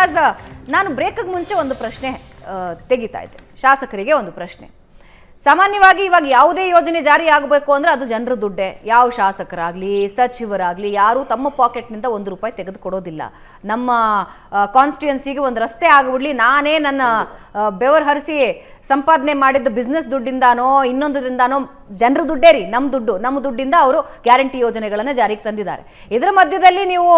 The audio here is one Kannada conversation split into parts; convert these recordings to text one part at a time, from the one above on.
ರಿಯಾಜ್, ನಾನು ಬ್ರೇಕ್ಗೆ ಮುಂಚೆ ಒಂದು ಪ್ರಶ್ನೆ ತೆಗಿತಾ ಇದ್ದೆ, ಶಾಸಕರಿಗೆ ಒಂದು ಪ್ರಶ್ನೆ. ಸಾಮಾನ್ಯವಾಗಿ ಇವಾಗ ಯಾವುದೇ ಯೋಜನೆ ಜಾರಿ ಆಗಬೇಕು ಅಂದರೆ ಅದು ಜನರ ದುಡ್ಡೇ. ಯಾವ ಶಾಸಕರಾಗಲಿ ಸಚಿವರಾಗಲಿ ಯಾರೂ ತಮ್ಮ ಪಾಕೆಟ್ನಿಂದ ₹1 ತೆಗೆದುಕೊಡೋದಿಲ್ಲ. ನಮ್ಮ ಕಾನ್ಸ್ಟಿಟ್ಯೂನ್ಸಿಗೆ ಒಂದು ರಸ್ತೆ ಆಗಿಬಿಡ್ಲಿ, ನಾನೇ ನನ್ನ ಬೆವರು ಹರಿಸಿ ಸಂಪಾದನೆ ಮಾಡಿದ್ದ ಬಿಸ್ನೆಸ್ ದುಡ್ಡಿಂದಾನೋ ಇನ್ನೊಂದರಿಂದಾನೋ, ಜನರ ದುಡ್ಡೇ ರೀ, ನಮ್ಮ ದುಡ್ಡಿಂದ ಅವರು ಗ್ಯಾರಂಟಿ ಯೋಜನೆಗಳನ್ನು ಜಾರಿಗೆ ತಂದಿದ್ದಾರೆ. ಇದರ ಮಧ್ಯದಲ್ಲಿ ನೀವು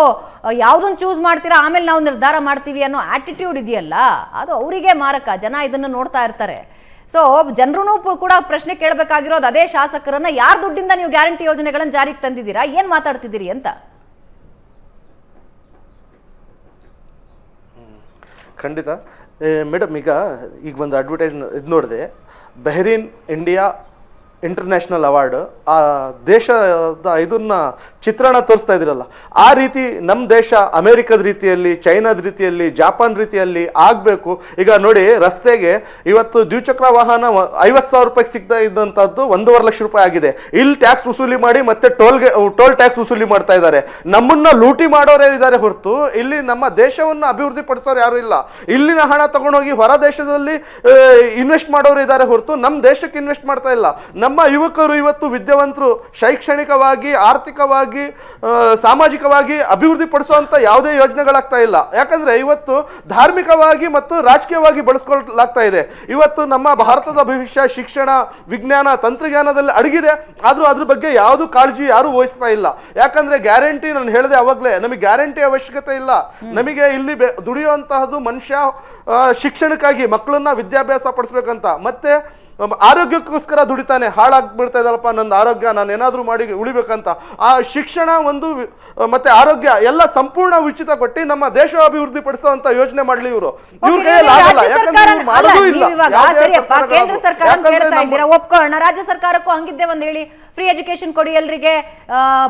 ಯಾವುದನ್ನು ಚೂಸ್ ಮಾಡ್ತೀರಾ, ಆಮೇಲೆ ನಾವು ನಿರ್ಧಾರ ಮಾಡ್ತೀವಿ ಅನ್ನೋ ಆಟಿಟ್ಯೂಡ್ ಇದೆಯಲ್ಲ, ಅದು ಅವರಿಗೆ ಮಾರಕ. ಜನ ಇದನ್ನು ನೋಡ್ತಾ ಇರ್ತಾರೆ. ಸೊ ಜನರೂ ಕೂಡ ಪ್ರಶ್ನೆ ಕೇಳಬೇಕಾಗಿರೋದು ಅದೇ ಶಾಸಕರನ್ನ, ಯಾರ ದುಡ್ಡಿಂದ ನೀವು ಗ್ಯಾರಂಟಿ ಯೋಜನೆಗಳನ್ನು ಜಾರಿಗೆ ತಂದಿದ್ದೀರಾ, ಏನ್ ಮಾತಾಡ್ತಿದ್ದೀರಿ ಅಂತ. ಖಂಡಿತ ಮೇಡಮ್, ಈಗ ಒಂದು ಅಡ್ವರ್ಟೈಸ್ ಇದು ನೋಡಿದೆ, ಬೆಹ್ರೀನ್ ಇಂಡಿಯಾ ಇಂಟರ್ನ್ಯಾಷನಲ್ ಅವಾರ್ಡ್, ಆ ದೇಶದ ಇದನ್ನ ಚಿತ್ರಣ ತೋರಿಸ್ತಾ ಇದ್ರಲ್ಲ, ಆ ರೀತಿ ನಮ್ಮ ದೇಶ ಅಮೆರಿಕದ ರೀತಿಯಲ್ಲಿ, ಚೈನಾದ ರೀತಿಯಲ್ಲಿ, ಜಾಪಾನ್ ರೀತಿಯಲ್ಲಿ ಆಗಬೇಕು. ಈಗ ನೋಡಿ, ರಸ್ತೆಗೆ ಇವತ್ತು ದ್ವಿಚಕ್ರ ವಾಹನ ₹50,000 ಸಿಗ್ತಾ ಇದ್ದಂಥದ್ದು ₹1.5 ಲಕ್ಷ ಆಗಿದೆ. ಇಲ್ಲಿ ಟ್ಯಾಕ್ಸ್ ವಸೂಲಿ ಮಾಡಿ ಮತ್ತೆ ಟೋಲ್ ಟ್ಯಾಕ್ಸ್ ವಸೂಲಿ ಮಾಡ್ತಾ ಇದ್ದಾರೆ. ನಮ್ಮನ್ನ ಲೂಟಿ ಮಾಡೋರೇ ಇದ್ದಾರೆ ಹೊರತು ಇಲ್ಲಿ ನಮ್ಮ ದೇಶವನ್ನು ಅಭಿವೃದ್ಧಿ ಪಡಿಸೋರು ಯಾರು ಇಲ್ಲ. ಇಲ್ಲಿನ ಹಣ ತಗೊಂಡೋಗಿ ಹೊರ ದೇಶದಲ್ಲಿ ಇನ್ವೆಸ್ಟ್ ಮಾಡೋರು ಇದ್ದಾರೆ ಹೊರತು ನಮ್ಮ ದೇಶಕ್ಕೆ ಇನ್ವೆಸ್ಟ್ ಮಾಡ್ತಾ ಇಲ್ಲ. ನಮ್ಮ ಯುವಕರು ಇವತ್ತು ವಿದ್ಯಾವಂತರು ಶೈಕ್ಷಣಿಕವಾಗಿ, ಆರ್ಥಿಕವಾಗಿ, ಸಾಮಾಜಿಕವಾಗಿ ಅಭಿವೃದ್ಧಿ ಪಡಿಸುವಂತ ಯಾವುದೇ ಯೋಜನೆಗಳಾಗ್ತಾ ಇಲ್ಲ. ಯಾಕಂದ್ರೆ ಇವತ್ತು ಧಾರ್ಮಿಕವಾಗಿ ಮತ್ತು ರಾಜಕೀಯವಾಗಿ ಬಳಸ್ಕೊಳ್ಳಲಾಗ್ತಾ ಇದೆ. ಇವತ್ತು ನಮ್ಮ ಭಾರತದ ಭವಿಷ್ಯ ಶಿಕ್ಷಣ, ವಿಜ್ಞಾನ, ತಂತ್ರಜ್ಞಾನದಲ್ಲಿ ಅಡಗಿದೆ. ಆದ್ರೂ ಅದ್ರ ಬಗ್ಗೆ ಯಾವುದು ಕಾಳಜಿ ಯಾರು ವಹಿಸ್ತಾ ಇಲ್ಲ. ಯಾಕಂದ್ರೆ ಗ್ಯಾರಂಟಿ, ನಾನು ಹೇಳಿದೆ ಅವಾಗಲೇ, ನಮಗೆ ಗ್ಯಾರಂಟಿ ಅವಶ್ಯಕತೆ ಇಲ್ಲ. ನಮಗೆ ಇಲ್ಲಿ ದುಡಿಯುವಂತಹದ್ದು ಮನುಷ್ಯ ಶಿಕ್ಷಣಕ್ಕಾಗಿ ಮಕ್ಕಳನ್ನ ವಿದ್ಯಾಭ್ಯಾಸ ಪಡಿಸ್ಬೇಕಂತ, ಮತ್ತೆ ಆರೋಗ್ಯಕ್ಕೋಸ್ಕರ ದುಡಿತಾನೆ. ಹಾಳಾಗ್ಬಿಡ್ತಾ ಇದ್ದಲ್ಲಪ್ಪ ನಂದು ಆರೋಗ್ಯ, ನಾನು ಏನಾದ್ರೂ ಮಾಡಿ ಉಳಿಬೇಕಂತ. ಆ ಶಿಕ್ಷಣ ಒಂದು ಮತ್ತೆ ಆರೋಗ್ಯ ಎಲ್ಲ ಸಂಪೂರ್ಣ ಉಚಿತ ಕೊಟ್ಟು ನಮ್ಮ ದೇಶ ಅಭಿವೃದ್ಧಿ ಪಡಿಸುವಂತ ಯೋಜನೆ ಮಾಡ್ಲಿ ಇವರು. ಒಪ್ಕೊಳ್ಳೋಣ, ರಾಜ್ಯ ಸರ್ಕಾರಕ್ಕೂ ಹಂಗಿದ್ದೆ ಒಂದ್ ಹೇಳಿ, ಫ್ರೀ ಎಜುಕೇಶನ್ ಕೊಡಿ ಎಲ್ರಿಗೆ,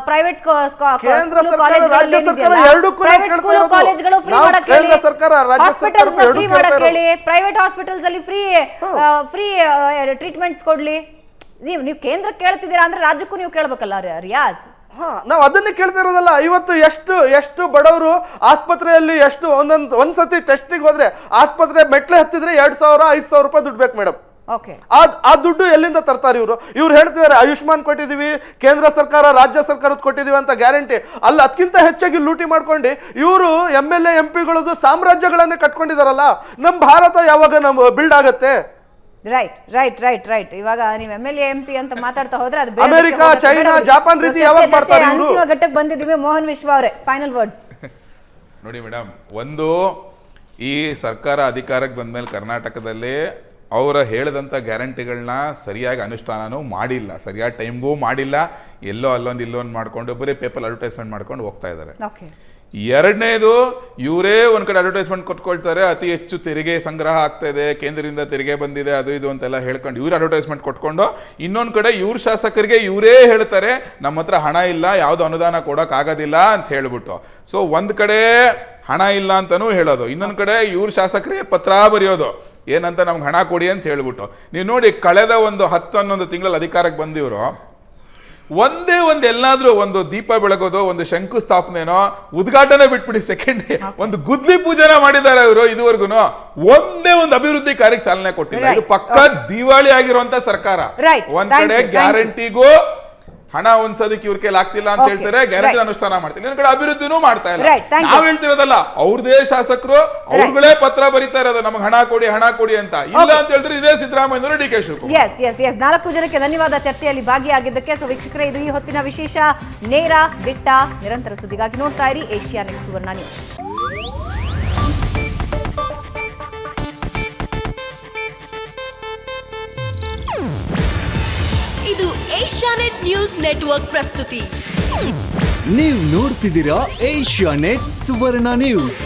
ಪ್ರೈವೇಟ್ ಕಾಲೇಜ್ಗಳು ಫ್ರೀ ಮಾಡಕ್ ಹೇಳಿ, ಹಾಸ್ಪಿಟಲ್ಸ್ ಫ್ರೀ ಮಾಡಕ್ ಹೇಳಿ, ಪ್ರೈವೇಟ್ ಹಾಸ್ಪಿಟಲ್ಸ್ ಅಲ್ಲಿ ಫ್ರೀ ಟ್ರೀಟ್ಮೆಂಟ್ಸ್ ಕೊಡ್ಲಿ. ನೀವು ಕೇಂದ್ರ ಕೇಳ್ತಿದ್ದೀರಾ ಅಂದ್ರೆ ರಾಜ್ಯಕ್ಕೂ ನೀವು ಕೇಳ್ಬೇಕಲ್ಲ ರಿಯಾಜ್. ನಾವು ಅದನ್ನೇ ಕೇಳ್ತಾ ಇರೋದಲ್ಲ. ಇವತ್ತು ಎಷ್ಟು ಬಡವರು ಆಸ್ಪತ್ರೆಯಲ್ಲಿ ಒಂದ್ಸತಿ ಟೆಸ್ಟಿಗೆ ಹೋದ್ರೆ ಆಸ್ಪತ್ರೆ ಮೆಟ್ಲೆ ಹತ್ತಿದ್ರೆ ₹2,000-5,000 ದುಡ್ಡು ಬೇಕು ಮೇಡಮ್. ಆ ದುಡ್ಡು ಎಲ್ಲಿಂದ ತರ್ತಾರೆ ಇವ್ರು ಹೇಳ್ತಿದ್ದಾರೆ ಆಯುಷ್ಮಾನ್ ಕೊಟ್ಟಿದೀವಿ, ಕೇಂದ್ರ ಸರ್ಕಾರ ರಾಜ್ಯ ಸರ್ಕಾರದ ಕೊಟ್ಟಿದೀವಿ ಅಂತ ಗ್ಯಾರಂಟಿ. ಅಲ್ಲ, ಅದಕ್ಕಿಂತ ಹೆಚ್ಚಾಗಿ ಲೂಟಿ ಮಾಡ್ಕೊಂಡು ಇವರು MLA MP ಸಾಮ್ರಾಜ್ಯಗಳನ್ನೇ ಕಟ್ಕೊಂಡಿದಾರಲ್ಲ. ನಮ್ಮ ಭಾರತ ಯಾವಾಗ ಬಿಲ್ಡ್ ಆಗತ್ತೆ? ರೈಟ್. ಇವಾಗ ನೀವು MLA MP ಅಂತ ಮಾತಾಡ್ತಾ ಹೋದ್ರೆ ಅದು ಅಮೆರಿಕ, ಚೈನಾ, ಜಾಪಾನ್ ರೀತಿ ಯಾವಾಗ ಮಾಡ್ತಾರೆ? ಅಂತಿಮ ಘಟ್ಟಕ್ಕೆ ಬಂದಿದ್ದೀವಿ. ಮೋಹನ್ ವಿಶ್ವ ಅವರೇ, ಫೈನಲ್ ವರ್ಡ್ಸ್. ನೋಡಿ ಮೇಡಮ್, ಒಂದು ಈ ಸರ್ಕಾರ ಅಧಿಕಾರಕ್ಕೆ ಬಂದ್ಮೇಲೆ ಕರ್ನಾಟಕದಲ್ಲಿ ಅವರ ಹೇಳಿದಂಥ ಗ್ಯಾರಂಟಿಗಳನ್ನ ಸರಿಯಾಗಿ ಅನುಷ್ಠಾನನೂ ಮಾಡಿಲ್ಲ, ಸರಿಯಾದ ಟೈಮ್ಗೂ ಮಾಡಿಲ್ಲ. ಎಲ್ಲೋ ಇಲ್ಲೊಂದು ಮಾಡ್ಕೊಂಡು ಬರೀ ಪೇಪರ್ ಅಡ್ವರ್ಟೈಸ್ಮೆಂಟ್ ಮಾಡ್ಕೊಂಡು ಹೋಗ್ತಾ ಇದ್ದಾರೆ. ಎರಡನೇದು, ಇವರೇ ಒಂದ್ ಕಡೆ ಅಡ್ವರ್ಟೈಸ್ಮೆಂಟ್ ಕೊಟ್ಕೊಳ್ತಾರೆ, ಅತಿ ಹೆಚ್ಚು ತೆರಿಗೆ ಸಂಗ್ರಹ ಆಗ್ತಾ ಇದೆ, ಕೇಂದ್ರದಿಂದ ತೆರಿಗೆ ಬಂದಿದೆ, ಅದು ಇದು ಅಂತೆಲ್ಲ ಹೇಳ್ಕೊಂಡು ಇವ್ರು ಅಡ್ವರ್ಟೈಸ್ಮೆಂಟ್ ಕೊಟ್ಕೊಂಡು, ಇನ್ನೊಂದು ಕಡೆ ಇವ್ರ ಶಾಸಕರಿಗೆ ಇವರೇ ಹೇಳ್ತಾರೆ ನಮ್ಮ ಹತ್ರ ಹಣ ಇಲ್ಲ, ಯಾವುದು ಅನುದಾನ ಕೊಡೋಕೆ ಆಗೋದಿಲ್ಲ ಅಂತ ಹೇಳ್ಬಿಟ್ಟು. ಸೊ ಒಂದ್ ಕಡೆ ಹಣ ಇಲ್ಲ ಅಂತಾನೂ ಹೇಳೋದು, ಇನ್ನೊಂದು ಕಡೆ ಇವ್ರ ಶಾಸಕರಿಗೆ ಪತ್ರ ಬರೆಯೋದು ಏನಂತ ನಮ್ಗೆ ಹಣ ಕೊಡಿ ಅಂತ ಹೇಳ್ಬಿಟ್ಟು. ನೀವು ನೋಡಿ, ಕಳೆದ 10-11 ತಿಂಗಳಲ್ಲಿ ಅಧಿಕಾರಕ್ಕೆ ಬಂದಿವರು ಒಂದೇ ಎಲ್ಲಾದ್ರೂ ಒಂದು ದೀಪ ಬೆಳಗೋದು, ಒಂದು ಶಂಕುಸ್ಥಾಪನೆನೋ ಉದ್ಘಾಟನೆ ಬಿಟ್ಬಿಡಿ, ಸೆಕೆಂಡ್ ಒಂದು ಗುದ್ಲಿ ಪೂಜೆನ ಮಾಡಿದ್ದಾರೆ ಇವರು. ಇದುವರೆಗೂ ಒಂದೇ ಒಂದು ಅಭಿವೃದ್ಧಿ ಕಾರ್ಯಕ್ಕೆ ಚಾಲನೆ ಕೊಟ್ಟಿಲ್ಲ. ಇದು ಪಕ್ಕ ದಿವಾಳಿ ಆಗಿರುವಂತ ಸರ್ಕಾರ. ಒಂದ್ ಕಡೆ ಗ್ಯಾರಂಟಿಗೂ ಹಣ ಒಂದ್ಸದಕ್ಕೆ ಇವ್ರ ಕೈಲಿ ಆಗ್ತಿಲ್ಲ ಅಂತ ಹೇಳ್ತಾರೆ, ಗ್ಯಾರಂಟಿ ಅನುಷ್ಠಾನ ಮಾಡ್ತಾರೆ, ಇನ್ನೊಂದ್ ಕಡೆ ಅಭಿವೃದ್ಧಿನೂ ಮಾಡ್ತಾ ಇಲ್ಲ. ನಾವ್ ಹೇಳ್ತಿರೋದಲ್ಲ, ಅವ್ರದೇ ಶಾಸಕರು ಅವ್ರುಗಳೇ ಪತ್ರ ಬರೀತಾ ಇರೋದು ನಮ್ಗೆ ಹಣ ಕೊಡಿ ಅಂತ. ಇಲ್ಲ ಅಂತ ಹೇಳ್ತಾರೆ ಇದೇ ಸಿದ್ದರಾಮಯ್ಯ, DK ಶಿವಕುಮಾರ್. 4 ಜನಕ್ಕೆ ಧನ್ಯವಾದ ಚರ್ಚೆಯಲ್ಲಿ ಭಾಗಿಯಾಗಿದ್ದಕ್ಕೆ. ಸೊ ವೀಕ್ಷಕರೇ, ಇದು ಈ ಹೊತ್ತಿನ ವಿಶೇಷ. ನೇರ ದಿಟ್ಟ ನಿರಂತರ ಸುದ್ದಿಗಾಗಿ ನೋಡ್ತಾ ಇರಿ ಏಷ್ಯಾನೆಟ್ ಸುವರ್ಣ ನ್ಯೂಸ್. ಇದು ಏಷ್ಯಾನೆಟ್ ನ್ಯೂಸ್ ನೆಟ್ವರ್ಕ್ ಪ್ರಸ್ತುತಿ. ನೀವು ನೋಡ್ತಿದ್ದೀರಾ ಏಷ್ಯಾನೆಟ್ ಸುವರ್ಣ ನ್ಯೂಸ್.